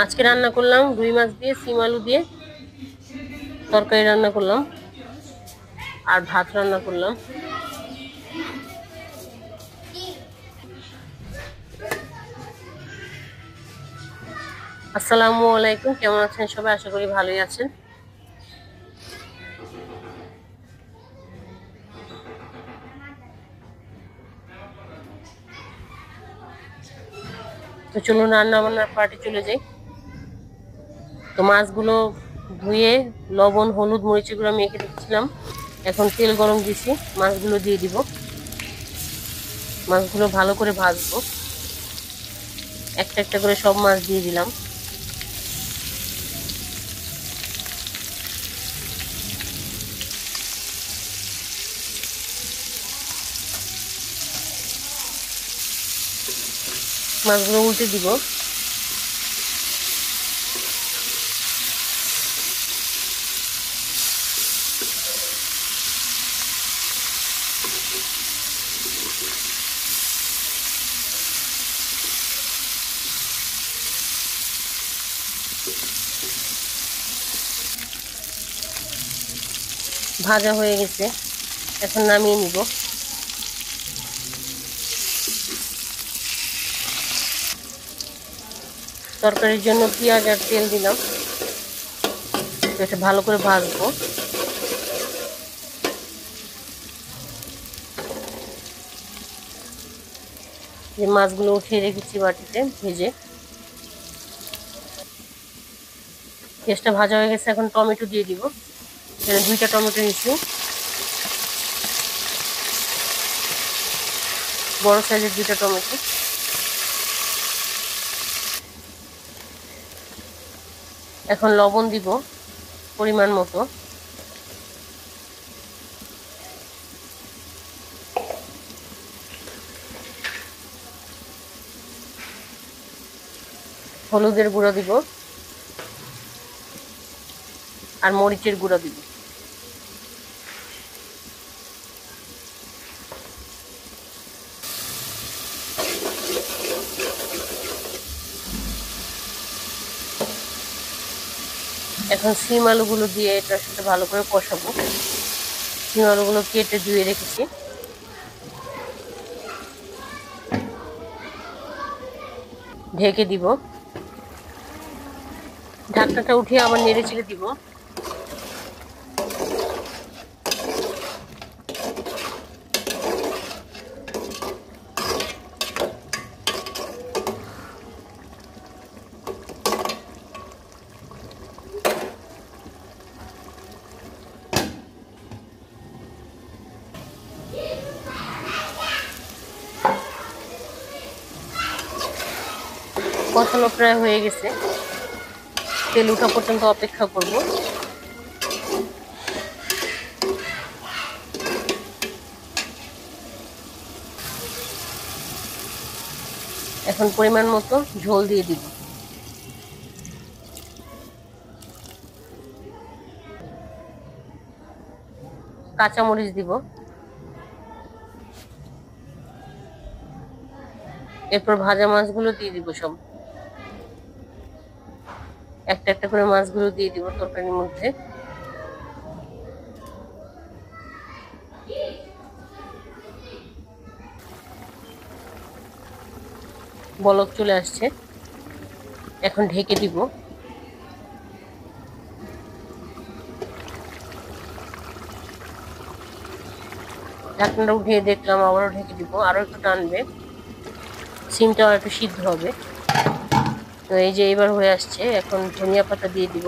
আজকে রান্না করলাম রুই মাছ দিয়ে সিম আলু দিয়ে তরকারি রান্না করলাম আর ভাত রান্না করলাম। আসসালামু আলাইকুম, কেমন আছেন সবাই? আশা করি ভালোই আছেন। তো চলুন রান্না বান্নার পার্টি চলে যাই। তো মাছগুলো ধুয়ে লবণ হলুদ মরিচ গুঁড়ো মেখে রেখেছিলাম। এখন তেল গরম দিছি, মাছগুলো দিয়ে দিব। মাছগুলো ভালো করে ভাজবো। একটা একটা করে সব মাছ দিয়ে দিলাম। মাছগুলো উল্টে দিব। ভাজা হয়ে গেছে, এখন নামিয়ে নিব। তরকারির জন্য পেঁয়াজ আর তেল দিলাম, এটা ভালো করে ভাজবো। যে মাছগুলো উঠিয়ে রেখেছি বাটিতে ভেজে, পেঁয়াজটা ভাজা হয়ে গেছে। এখন টমেটো দিয়ে দিব। এখানে 2টা টমেটো নিচ্ছি, বড় সাইজের 2টা টমেটো। এখন লবণ দিব পরিমাণ মতো। হলুদের গুঁড়ো দিব আর মরিচের গুঁড়ো দিব। এখন সিম আলুগুলো দিয়ে এটার সাথে ভালো করে কষাবো। সিম আলুগুলো কেটে ধুয়ে রেখেছি। ঢেকে দিব। ঢাকনাটা উঠিয়ে আবার নেড়ে চেড়ে দিব। কষানো প্রায় হয়ে গেছে, তেল ওঠা পর্যন্ত অপেক্ষা করব। এখন পরিমাণ মতো ঝোল দিয়ে দিব। কাঁচামরিচ দিব। এরপর ভাজা মাছগুলো দিয়ে দিব সব। একটা একটা করে মাছগুলো দিয়ে দিব তরকারির মধ্যে। বলক চলে আসছে, এখন ঢেকে দিব। ঢাকনাটা উঠিয়ে দেখলাম, আবারও ঢেকে দিব। আরো একটু টানবে, সিমটাও একটু সিদ্ধ হবে। তো এই যে এবার হয়ে আসছে, এখন ধনিয়া পাতা দিয়ে দিব।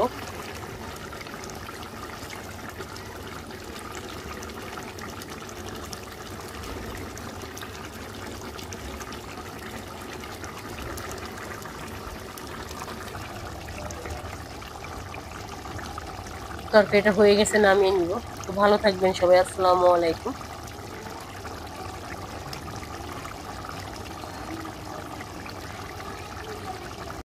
তরকারিটা হয়ে গেছে, নামিয়ে নিব। তো ভালো থাকবেন সবাই, আসসালামু আলাইকুম।